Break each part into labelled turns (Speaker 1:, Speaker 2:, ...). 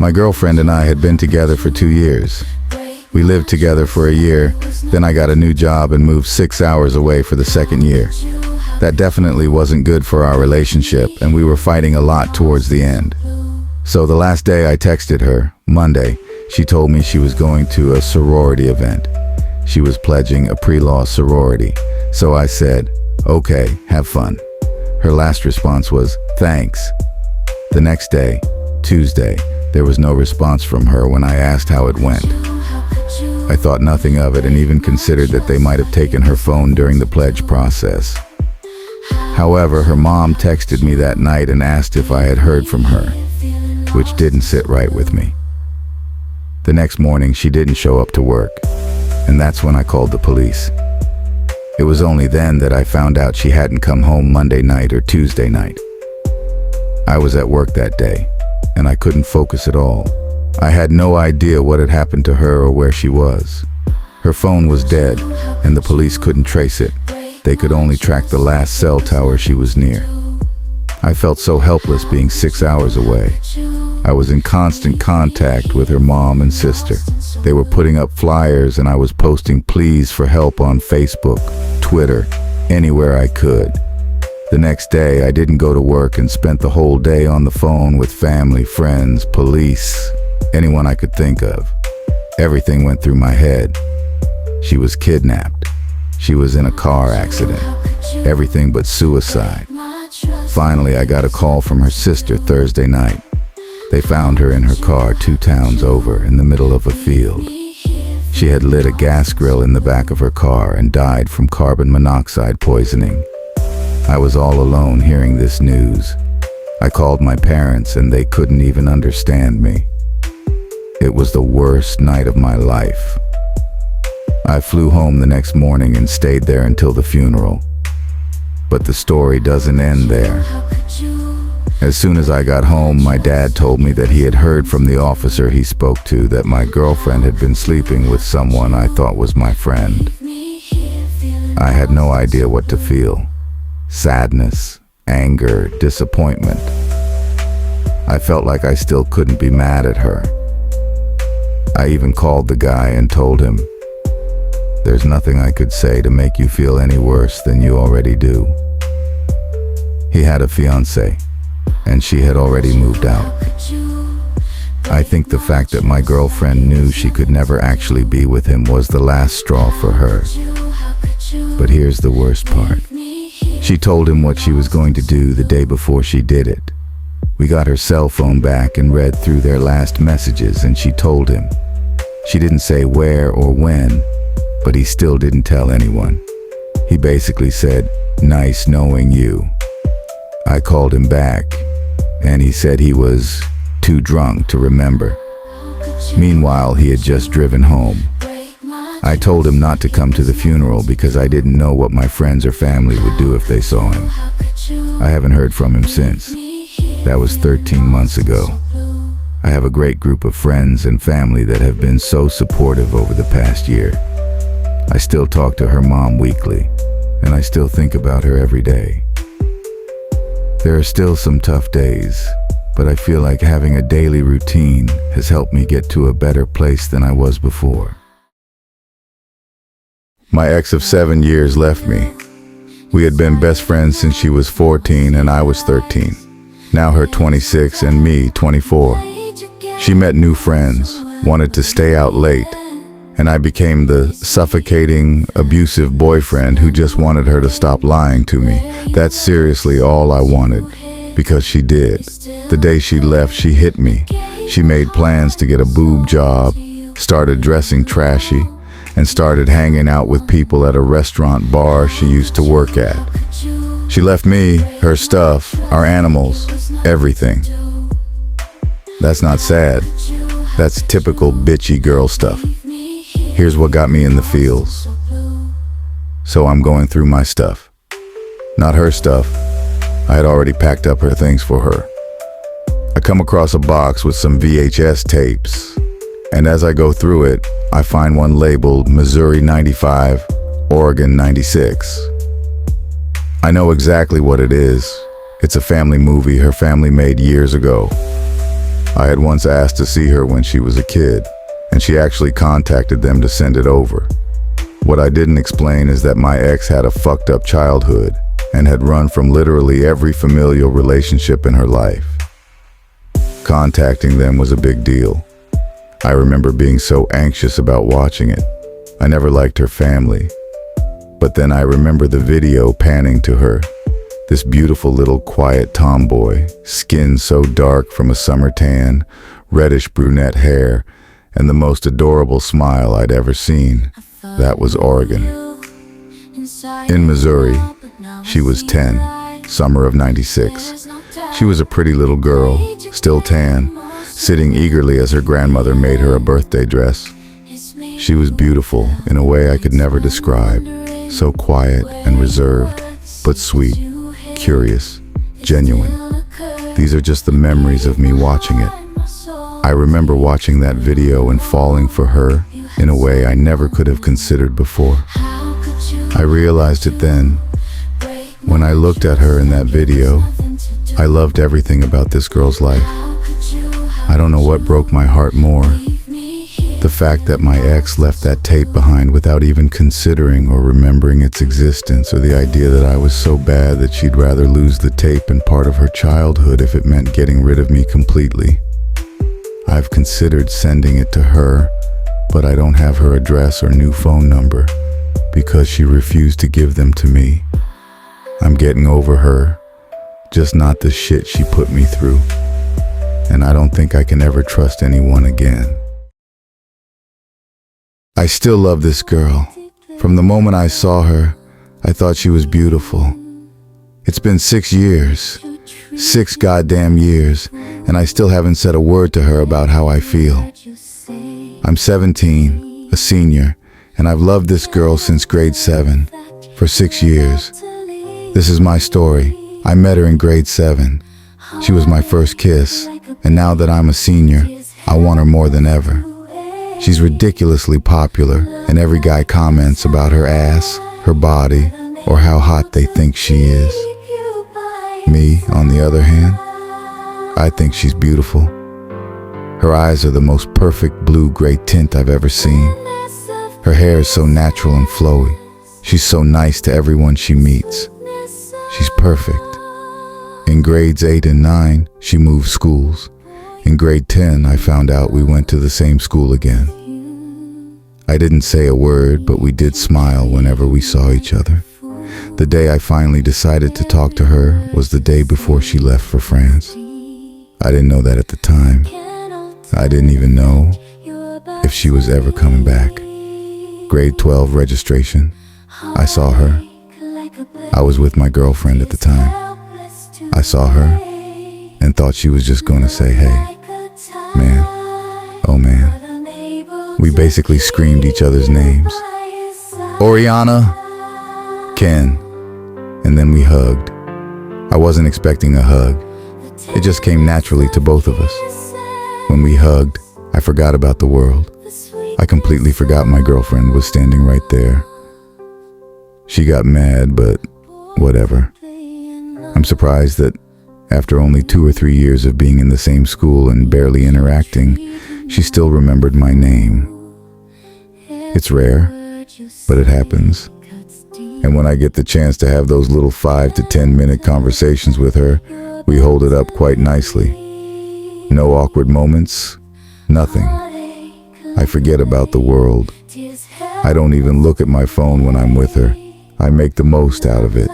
Speaker 1: My girlfriend and I had been together for 2 years. We lived together for a year, then I got a new job and moved 6 hours away for the second year. That definitely wasn't good for our relationship, and we were fighting a lot towards the end. So the last day I texted her, Monday, she told me she was going to a sorority event. She was pledging a pre-law sorority. So I said, okay, have fun. Her last response was, thanks. The next day, Tuesday, there was no response from her when I asked how it went. I thought nothing of it and even considered that they might have taken her phone during the pledge process. However, her mom texted me that night and asked if I had heard from her, which didn't sit right with me. The next morning, she didn't show up to work, and that's when I called the police. It was only then that I found out she hadn't come home Monday night or Tuesday night. I was at work that day, and I couldn't focus at all. I had no idea what had happened to her or where she was. Her phone was dead, and the police couldn't trace it. They could only track the last cell tower she was near. I felt so helpless being 6 hours away. I was in constant contact with her mom and sister. They were putting up flyers and I was posting pleas for help on Facebook, Twitter, anywhere I could. The next day, I didn't go to work and spent the whole day on the phone with family, friends, police, anyone I could think of. Everything went through my head. She was kidnapped. She was in a car accident. Everything but suicide. Finally, I got a call from her sister Thursday night. They found her in her car 2 towns over in the middle of a field. She had lit a gas grill in the back of her car and died from carbon monoxide poisoning. I was all alone hearing this news. I called my parents and they couldn't even understand me. It was the worst night of my life. I flew home the next morning and stayed there until the funeral. But the story doesn't end there. As soon as I got home, my dad told me that he had heard from the officer he spoke to that my girlfriend had been sleeping with someone I thought was my friend. I had no idea what to feel. Sadness, anger, disappointment. I felt like I still couldn't be mad at her. I even called the guy and told him, "There's nothing I could say to make you feel any worse than you already do." He had a fiancée, and she had already moved out. I think the fact that my girlfriend knew she could never actually be with him was the last straw for her. But here's the worst part. She told him what she was going to do the day before she did it. We got her cell phone back and read through their last messages, and she told him. She didn't say where or when, but he still didn't tell anyone. He basically said, "Nice knowing you." I called him back, and he said he was too drunk to remember. Meanwhile, he had just driven home. I told him not to come to the funeral because I didn't know what my friends or family would do if they saw him. I haven't heard from him since. That was 13 months ago. I have a great group of friends and family that have been so supportive over the past year. I still talk to her mom weekly, and I still think about her every day. There are still some tough days, but I feel like having a daily routine has helped me get to a better place than I was before. My ex of 7 years left me. We had been best friends since she was 14 and I was 13. Now her 26 and me 24. She met new friends, wanted to stay out late, and I became the suffocating, abusive boyfriend who just wanted her to stop lying to me. That's seriously all I wanted, because she did. The day she left, she hit me. She made plans to get a boob job, started dressing trashy, and started hanging out with people at a restaurant bar she used to work at. She left me, her stuff, our animals, everything. That's not sad. That's typical bitchy girl stuff. Here's what got me in the feels. So I'm going through my stuff. Not her stuff. I had already packed up her things for her. I come across a box with some VHS tapes, and as I go through it, I find one labeled Missouri 95, Oregon 96. I know exactly what it is. It's a family movie her family made years ago. I had once asked to see her when she was a kid, and she actually contacted them to send it over. What I didn't explain is that my ex had a fucked up childhood and had run from literally every familial relationship in her life. Contacting them was a big deal. I remember being so anxious about watching it. I never liked her family. But then I remember the video panning to her. This beautiful little quiet tomboy, skin so dark from a summer tan, reddish brunette hair, and the most adorable smile I'd ever seen. That was Oregon. In Missouri, she was 10, summer of '96. She was a pretty little girl, still tan, sitting eagerly as her grandmother made her a birthday dress. She was beautiful in a way I could never describe, so quiet and reserved, but sweet, curious, genuine. These are just the memories of me watching it. I remember watching that video and falling for her in a way I never could have considered before. I realized it then. When I looked at her in that video, I loved everything about this girl's life. I don't know what broke my heart more. The fact that my ex left that tape behind without even considering or remembering its existence, or the idea that I was so bad that she'd rather lose the tape and part of her childhood if it meant getting rid of me completely. I've considered sending it to her, but I don't have her address or new phone number because she refused to give them to me. I'm getting over her, just not the shit she put me through. And I don't think I can ever trust anyone again. I still love this girl. From the moment I saw her, I thought she was beautiful. It's been 6 years, 6 goddamn years, and I still haven't said a word to her about how I feel. I'm 17, a senior, and I've loved this girl since grade 7, for 6 years. This is my story. I met her in grade 7. She was my first kiss, and now that I'm a senior, I want her more than ever. She's ridiculously popular, and every guy comments about her ass, her body, or how hot they think she is. Me, on the other hand, I think she's beautiful. Her eyes are the most perfect blue-gray tint I've ever seen. Her hair is so natural and flowy. She's so nice to everyone she meets. She's perfect. In grades 8 and 9, she moved schools. In grade 10, I found out we went to the same school again. I didn't say a word, but we did smile whenever we saw each other. The day I finally decided to talk to her was the day before she left for France. I didn't know that at the time. I didn't even know if she was ever coming back. Grade 12 registration. I saw her. I was with my girlfriend at the time. I saw her and thought she was just going to say, hey. Man, oh man. We basically screamed each other's names. Oriana, Ken, and then we hugged. I wasn't expecting a hug. It just came naturally to both of us. When we hugged, I forgot about the world. I completely forgot my girlfriend was standing right there. She got mad, but whatever. I'm surprised that after only 2 or 3 years of being in the same school and barely interacting, she still remembered my name. It's rare, but it happens. And when I get the chance to have those little 5 to 10 minute conversations with her, we hold it up quite nicely. No awkward moments, nothing. I forget about the world. I don't even look at my phone when I'm with her. I make the most out of it.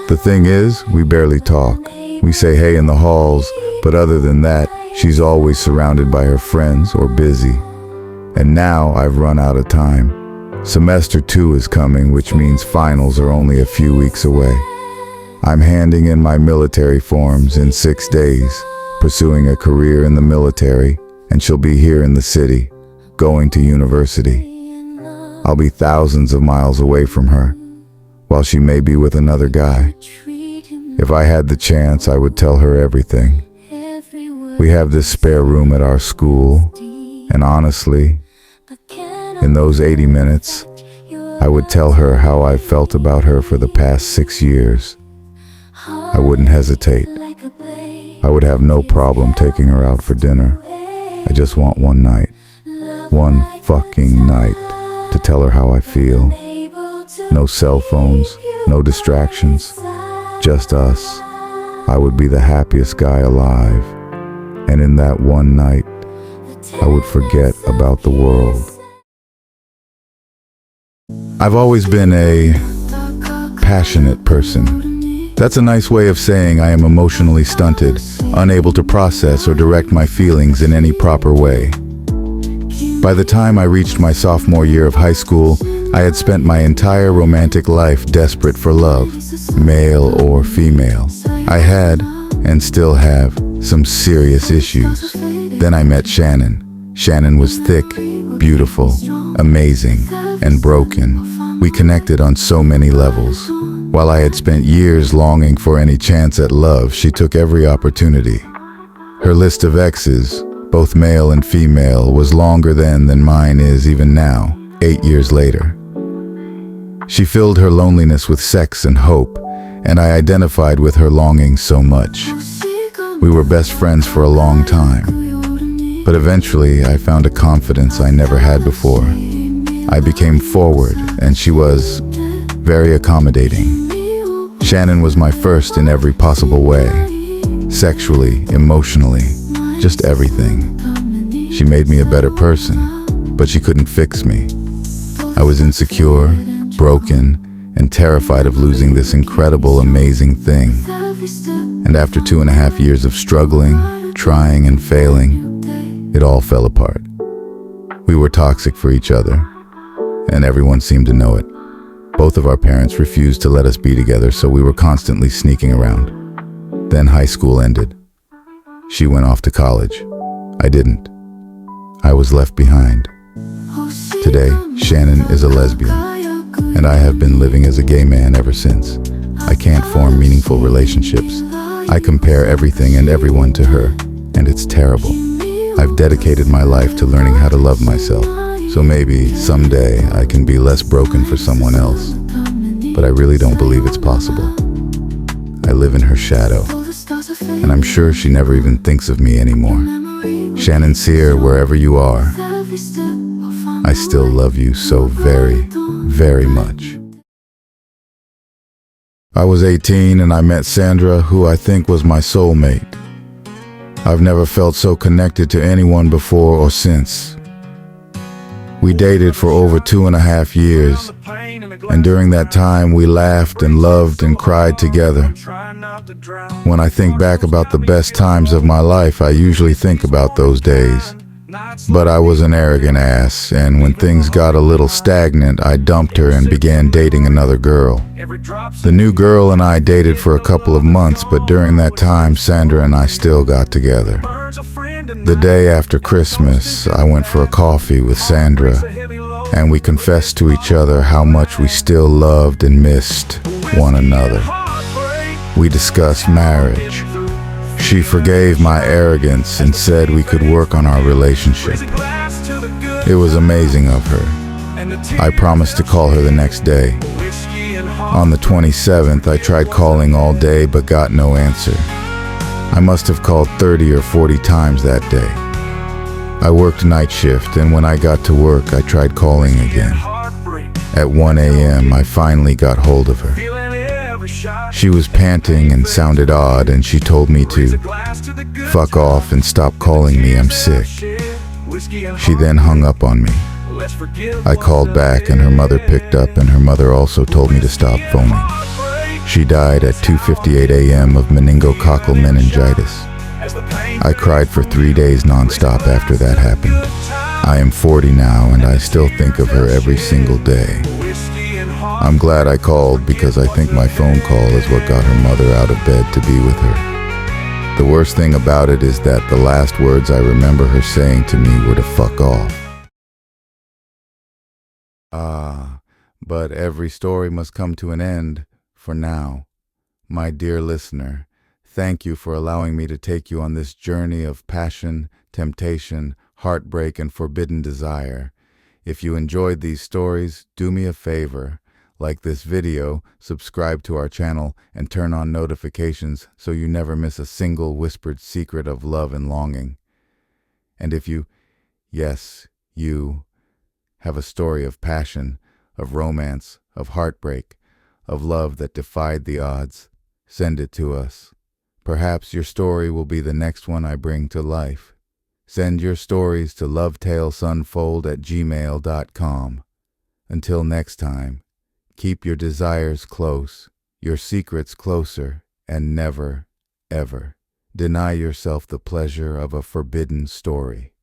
Speaker 1: The thing is, we barely talk. We say hey in the halls, but other than that, she's always surrounded by her friends or busy. And now I've run out of time. Semester 2 is coming, which means finals are only a few weeks away. I'm handing in my military forms in 6 days, pursuing a career in the military, and she'll be here in the city, going to university. I'll be thousands of miles away from her, while she may be with another guy. If I had the chance, I would tell her everything. We have this spare room at our school, and honestly, in those 80 minutes, I would tell her how I've felt about her for the past 6 years. I wouldn't hesitate. I would have no problem taking her out for dinner. I just want one night, one fucking night, to tell her how I feel. No cell phones, no distractions, just us. I would be the happiest guy alive. And in that one night, I would forget about the world. I've always been a passionate person. That's a nice way of saying I am emotionally stunted, unable to process or direct my feelings in any proper way. By the time I reached my sophomore year of high school, I had spent my entire romantic life desperate for love, male or female. I had, and still have, some serious issues. Then I met Shannon. Shannon was thick, beautiful, amazing, and broken. We connected on so many levels. While I had spent years longing for any chance at love, she took every opportunity. Her list of exes, both male and female, was longer then than mine is even now, 8 years later. She filled her loneliness with sex and hope, and I identified with her longing so much. We were best friends for a long time, but eventually I found a confidence I never had before. I became forward, and she was very accommodating. Shannon was my first in every possible way, sexually, emotionally, just everything. She made me a better person, but she couldn't fix me. I was insecure, broken, and terrified of losing this incredible, amazing thing. And after 2.5 years of struggling, trying, and failing, it all fell apart. We were toxic for each other, and everyone seemed to know it. Both of our parents refused to let us be together, so we were constantly sneaking around. Then high school ended. She went off to college. I didn't. I was left behind. Today, Shannon is a lesbian, and I have been living as a gay man ever since. I can't form meaningful relationships. I compare everything and everyone to her, and it's terrible. I've dedicated my life to learning how to love myself, so maybe someday I can be less broken for someone else. But I really don't believe it's possible. I live in her shadow, and I'm sure she never even thinks of me anymore. Shannon Sear, wherever you are, I still love you so very, very much. I was 18 and I met Sandra, who I think was my soulmate. I've never felt so connected to anyone before or since. We dated for over 2.5 years, and during that time we laughed and loved and cried together. When I think back about the best times of my life, I usually think about those days. But I was an arrogant ass, and when things got a little stagnant, I dumped her and began dating another girl. The new girl and I dated for a couple of months, but during that time, Sandra and I still got together. The day after Christmas, I went for a coffee with Sandra, and we confessed to each other how much we still loved and missed one another. We discussed marriage. She forgave my arrogance and said we could work on our relationship. It was amazing of her. I promised to call her the next day. On the 27th, I tried calling all day but got no answer. I must have called 30 or 40 times that day. I worked night shift, and when I got to work, I tried calling again. At 1 a.m., I finally got hold of her. She was panting and sounded odd, and she told me to fuck off and stop calling me, I'm sick. She then hung up on me. I called back and her mother picked up, and her mother also told me to stop phoning. She died at 2:58 a.m. of meningococcal meningitis. I cried for 3 days nonstop after that happened. I am 40 now, and I still think of her every single day. I'm glad I called because I think my phone call is what got her mother out of bed to be with her. The worst thing about it is that the last words I remember her saying to me were to fuck off. But every story must come to an end for now. My dear listener, thank you for allowing me to take you on this journey of passion, temptation, heartbreak, and forbidden desire. If you enjoyed these stories, do me a favor. Like this video, subscribe to our channel, and turn on notifications so you never miss a single whispered secret of love and longing. And if you, yes, you, have a story of passion, of romance, of heartbreak, of love that defied the odds, send it to us. Perhaps your story will be the next one I bring to life. Send your stories to lovetalesunfold@gmail.com. Until next time, keep your desires close, your secrets closer, and never, ever deny yourself the pleasure of a forbidden story.